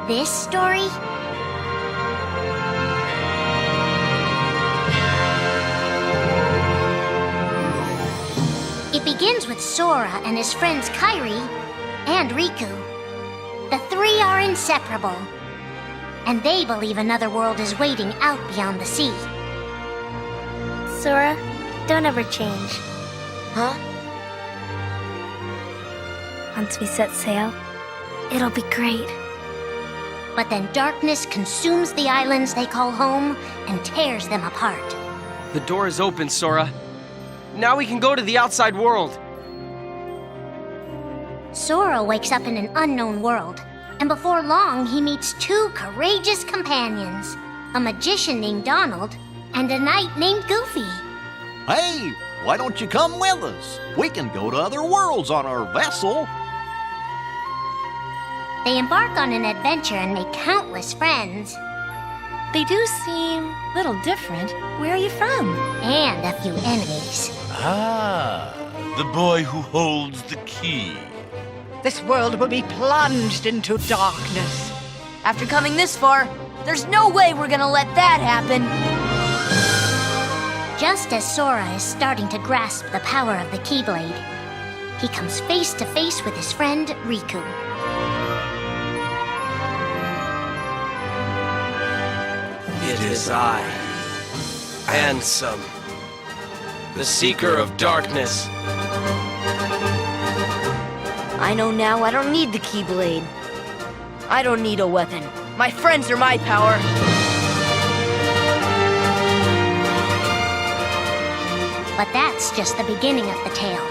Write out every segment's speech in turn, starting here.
This story? It begins with Sora and his friends Kairi and Riku. The three are inseparable, and they believe another world is waiting out beyond the sea. Sora, don't ever change. Huh? Once we set sail, it'll be great. But then darkness consumes the islands they call home and tears them apart. The door is open, Sora. Now we can go to the outside world. Sora wakes up in an unknown world, and before long he meets two courageous companions, a magician named Donald and a knight named Goofy. Hey, why don't you come with us? We can go to other worlds on our vessel. They embark on an adventure and make countless friends. They do seem a little different. Where are you from? And a few enemies. Ah, the boy who holds the key. This world will be plunged into darkness. After coming this far, there's no way we're gonna let that happen. Just as Sora is starting to grasp the power of the Keyblade, he comes face to face with his friend Riku. It is I, Ansem, the Seeker of Darkness. I know now I don't need the Keyblade. I don't need a weapon. My friends are my power. But that's just the beginning of the tale.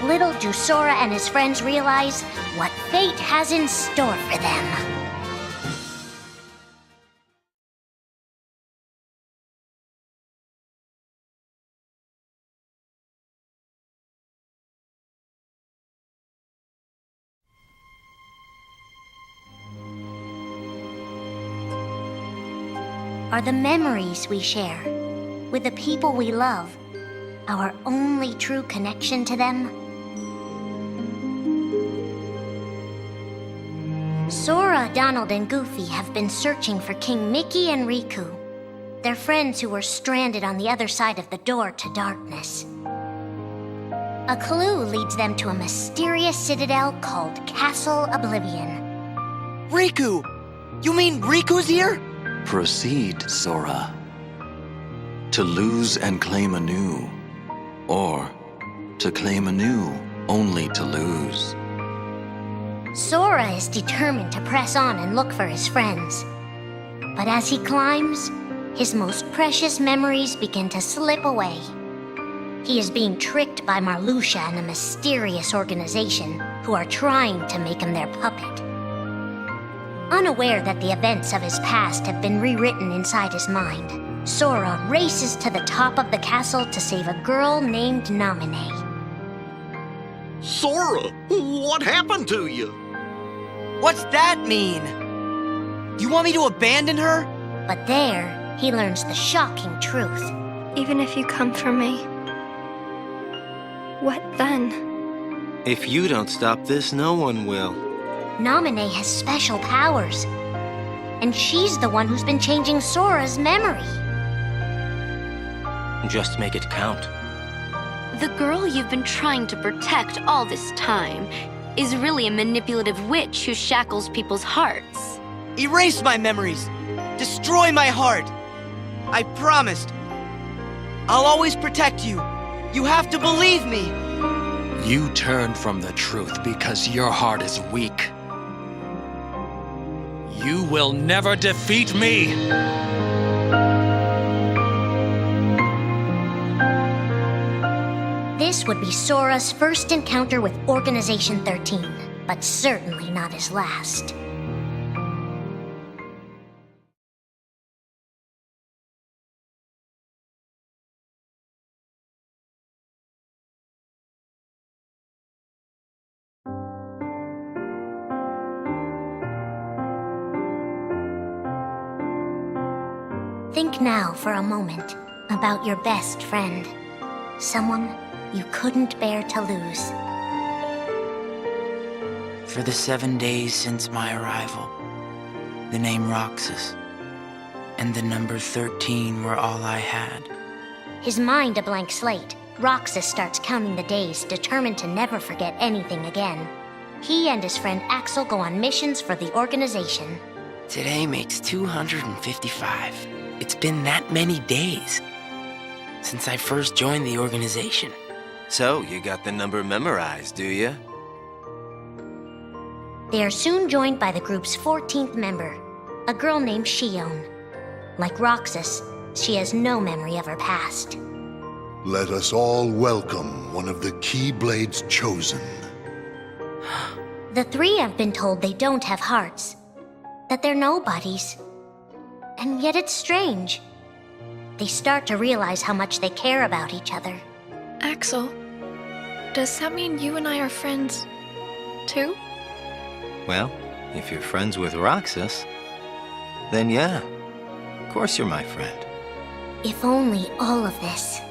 Little do Sora and his friends realize what fate has in store for them. Are the memories we share with the people we love our only true connection to them? Sora, Donald, and Goofy have been searching for King Mickey and Riku, their friends who were stranded on the other side of the door to darkness. A clue leads them to a mysterious citadel called Castle Oblivion. Riku! You mean Riku's here? Proceed, Sora. To lose and claim anew, or to claim anew only to lose. Sora is determined to press on and look for his friends. But as he climbs, his most precious memories begin to slip away. He is being tricked by Marluxia and a mysterious organization who are trying to make him their puppet. Unaware that the events of his past have been rewritten inside his mind, Sora races to the top of the castle to save a girl named Naminé. Sora, what happened to you? What's that mean? You want me to abandon her? But there, he learns the shocking truth. Even if you come for me, what then? If you don't stop this, no one will. Naminé has special powers, and she's the one who's been changing Sora's memory. Just make it count. The girl you've been trying to protect all this time is really a manipulative witch who shackles people's hearts. Erase my memories. Destroy my heart. I promised. I'll always protect you. You have to believe me. You turn from the truth because your heart is weak. You will never defeat me! This would be Sora's first encounter with Organization 13, but certainly not his last. Think now for a moment about your best friend, someone you couldn't bear to lose. For the 7 days since my arrival, the name Roxas, and the number 13 were all I had. His mind a blank slate, Roxas starts counting the days, determined to never forget anything again. He and his friend Axel go on missions for the organization. Today makes 255. It's been that many days since I first joined the organization. So, you got the number memorized, do you? They are soon joined by the group's 14th member, a girl named Shion. Like Roxas, she has no memory of her past. Let us all welcome one of the Keyblade's chosen. The three have been told they don't have hearts, that they're nobodies. And yet it's strange. They start to realize how much they care about each other. Axel, does that mean you and I are friends, too? Well, if you're friends with Roxas, then yeah, of course you're my friend. If only all of this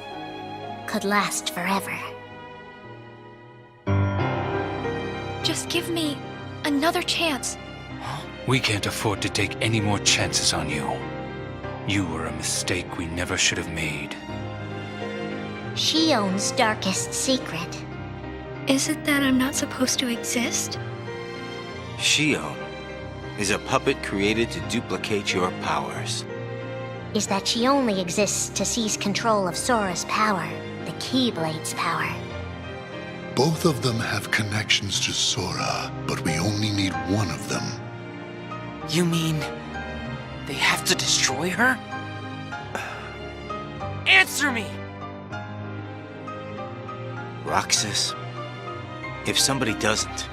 could last forever. Just give me another chance. We can't afford to take any more chances on you. You were a mistake we never should have made. Shion's darkest secret. Is it that I'm not supposed to exist? Shion is a puppet created to duplicate your powers. Is that she only exists to seize control of Sora's power, the Keyblade's power. Both of them have connections to Sora, but we only need one of them. You mean they have to destroy her? Answer me! Roxas, if somebody doesn't,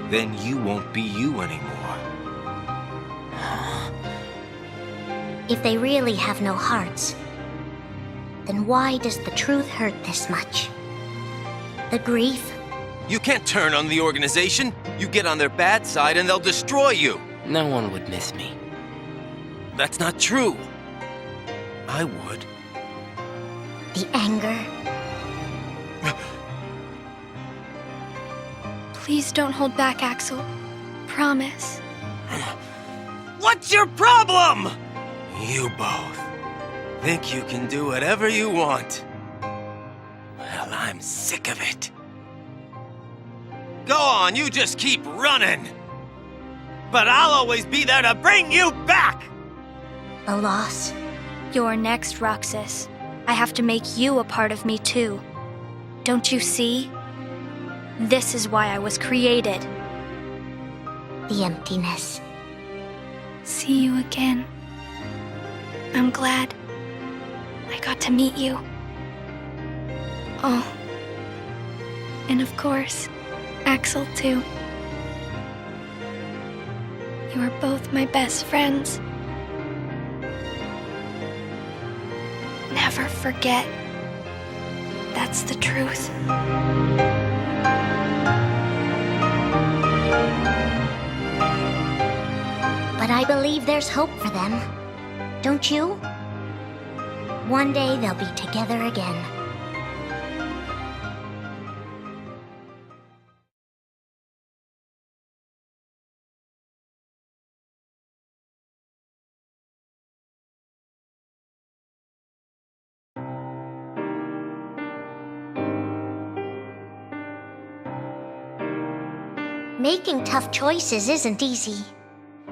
then you won't be you anymore. If they really have no hearts, then why does the truth hurt this much? The grief? You can't turn on the organization. You get on their bad side and they'll destroy you. No one would miss me. That's not true. I would. The anger? Please don't hold back, Axel. Promise. What's your problem? You both think you can do whatever you want. Well, I'm sick of it. Go on, you just keep running. But I'll always be there to bring you back! The loss? You're next, Roxas. I have to make you a part of me, too. Don't you see? This is why I was created. The emptiness. See you again. I'm glad I got to meet you. Oh. And of course, Axel, too. You are both my best friends. Never forget. That's the truth. But I believe there's hope for them. Don't you? One day they'll be together again. Making tough choices isn't easy.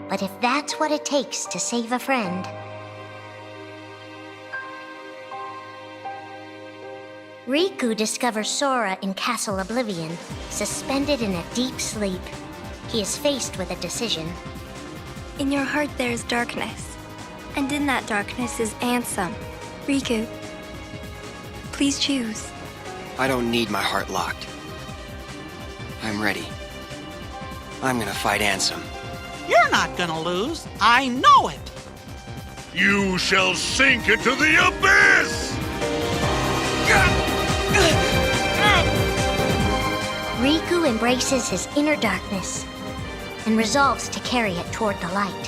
But if that's what it takes to save a friend... Riku discovers Sora in Castle Oblivion, suspended in a deep sleep. He is faced with a decision. In your heart there is darkness, and in that darkness is Ansem. Riku, please choose. I don't need my heart locked. I'm ready. I'm gonna fight Ansem. You're not gonna lose. I know it. You shall sink into the abyss! Riku embraces his inner darkness and resolves to carry it toward the light.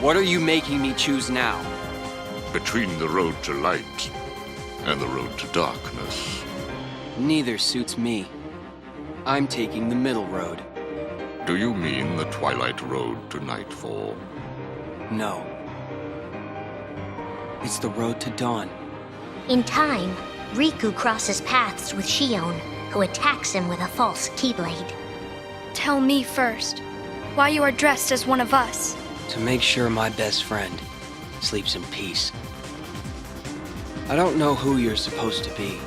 What are you making me choose now? Between the road to light and the road to darkness. Neither suits me. I'm taking the middle road. Do you mean the Twilight Road to Nightfall? No. It's the road to dawn. In time, Riku crosses paths with Shion, who attacks him with a false Keyblade. Tell me first, why you are dressed as one of us. To make sure my best friend sleeps in peace. I don't know who you're supposed to be,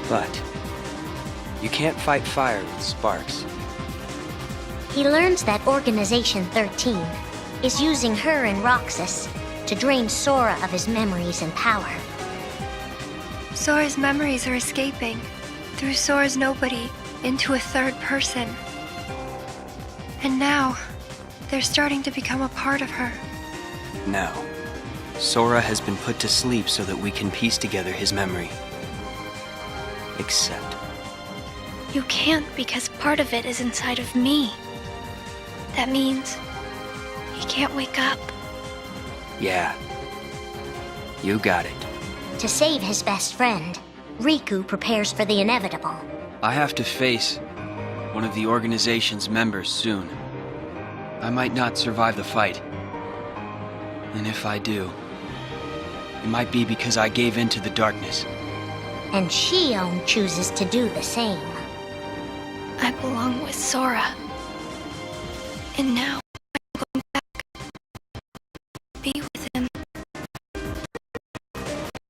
but you can't fight fire with sparks. He learns that Organization 13 is using her and Roxas to drain Sora of his memories and power. Sora's memories are escaping through Sora's nobody into a third person. And now, they're starting to become a part of her. Now, Sora has been put to sleep so that we can piece together his memory. Except... You can't because part of it is inside of me. That means he can't wake up. Yeah. You got it. To save his best friend, Riku prepares for the inevitable. I have to face one of the organization's members soon. I might not survive the fight. And if I do, it might be because I gave in to the darkness. And Shion chooses to do the same. I belong with Sora. And now I'm going back to be with him.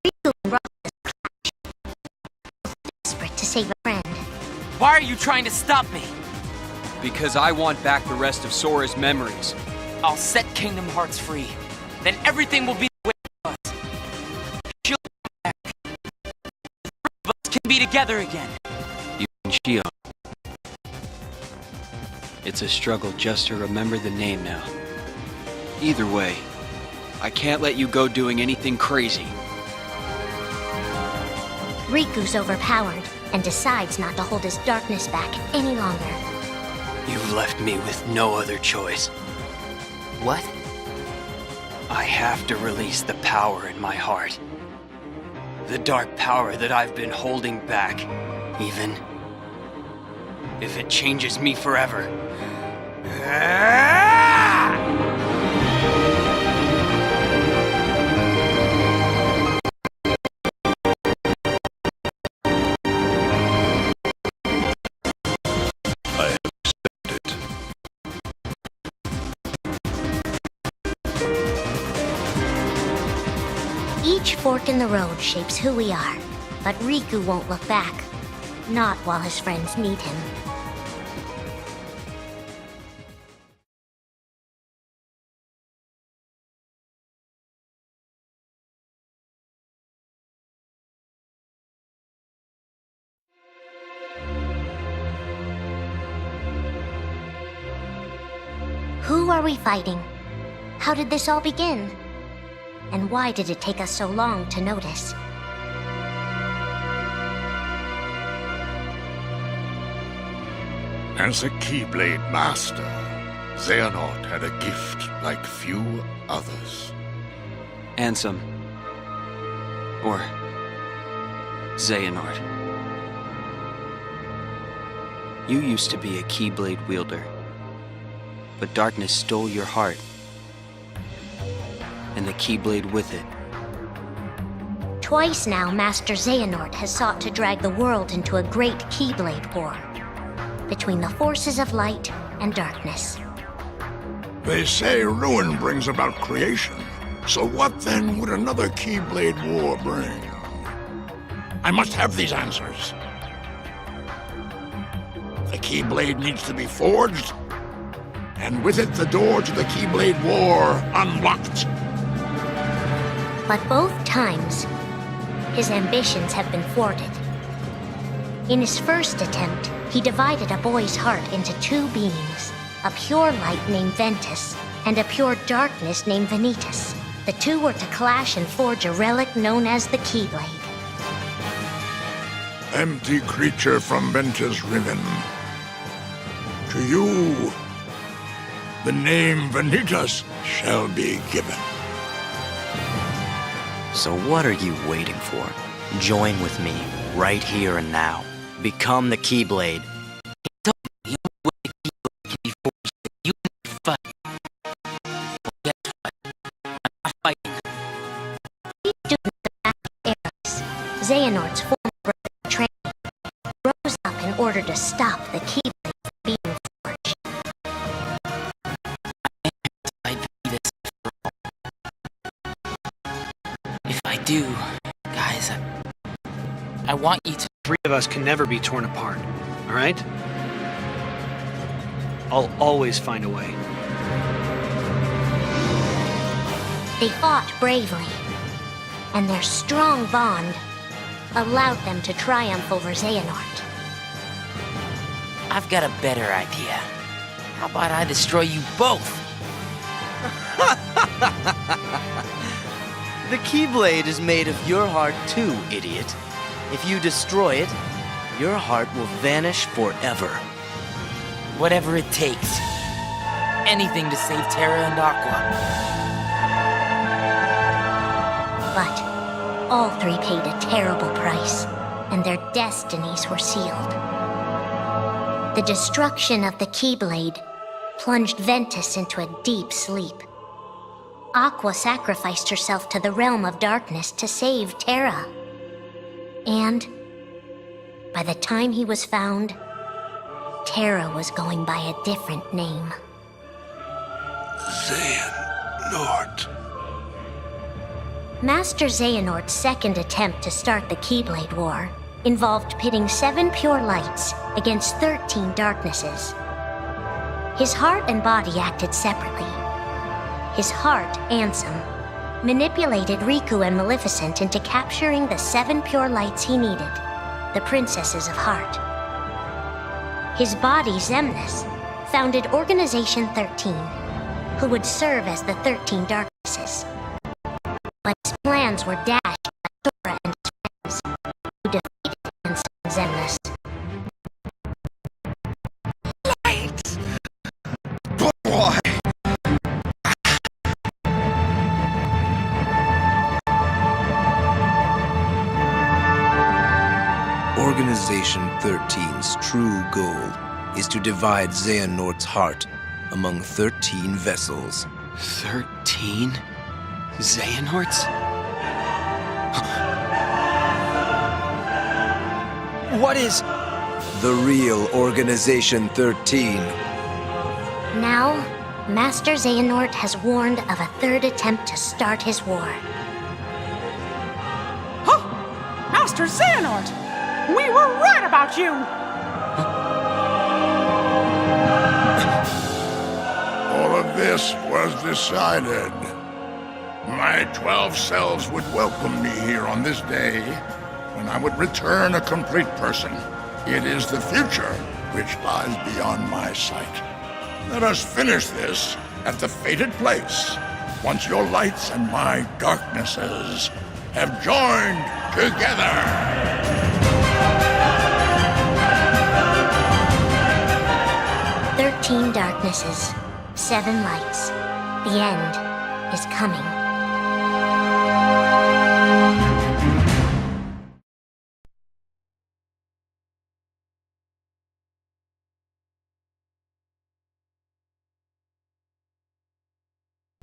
Riku and Roxas clash, desperate to save a friend. Why are you trying to stop me? Because I want back the rest of Sora's memories. I'll set Kingdom Hearts free. Then everything will be the way it was. She'll come back. The three of us can be together again. You and Shion. It's a struggle just to remember the name now. Either way, I can't let you go doing anything crazy. Riku's overpowered and decides not to hold his darkness back any longer. You've left me with no other choice. What? I have to release the power in my heart. The dark power that I've been holding back, even if it changes me forever. Each fork in the road shapes who we are, but Riku won't look back. Not while his friends need him. Who are we fighting? How did this all begin? And why did it take us so long to notice? As a Keyblade Master, Xehanort had a gift like few others. Ansem. Or Xehanort. You used to be a Keyblade wielder, but darkness stole your heart. And the Keyblade with it. Twice now, Master Xehanort has sought to drag the world into a great Keyblade war between the forces of light and darkness. They say ruin brings about creation. So what then would another Keyblade war bring? I must have these answers. The Keyblade needs to be forged, and with it the door to the Keyblade war unlocked. But both times, his ambitions have been thwarted. In his first attempt, he divided a boy's heart into two beings, a pure light named Ventus, and a pure darkness named Vanitas. The two were to clash and forge a relic known as the Keyblade. Empty creature from Ventus Riven. To you, the name Vanitas shall be given. So what are you waiting for? Join with me, right here and now. Become the Keyblade. The only way the Keyblade can be order to stop the Keyblade from being forged. If I do, guys, I want you to... Three of us can never be torn apart, all right? I'll always find a way. They fought bravely, and their strong bond allowed them to triumph over Xehanort. I've got a better idea. How about I destroy you both? The Keyblade is made of your heart too, idiot. If you destroy it, your heart will vanish forever. Whatever it takes. Anything to save Terra and Aqua. But all three paid a terrible price, and their destinies were sealed. The destruction of the Keyblade plunged Ventus into a deep sleep. Aqua sacrificed herself to the realm of darkness to save Terra. And by the time he was found, Terra was going by a different name. Xehanort. Master Xehanort's second attempt to start the Keyblade War involved pitting 7 pure lights against 13 darknesses. His heart and body acted separately. His heart, Ansem, manipulated Riku and Maleficent into capturing the 7 pure lights he needed, the Princesses of Heart. His body, Xemnas, founded Organization 13, who would serve as the 13 darknesses. But his plans were dashed by Sora and his friends, who defeated Ansem and Xemnas. Lights! Boy! Organization 13's true goal is to divide Xehanort's heart among 13 vessels. 13? Xehanorts? What is... The real Organization 13. Now, Master Xehanort has warned of a third attempt to start his war. Huh? Master Xehanort! We were right about you! All of this was decided. My 12 selves would welcome me here on this day, when I would return a complete person. It is the future which lies beyond my sight. Let us finish this at the fated place, once your lights and my darknesses have joined together. 13 darknesses, 7 lights. The end is coming.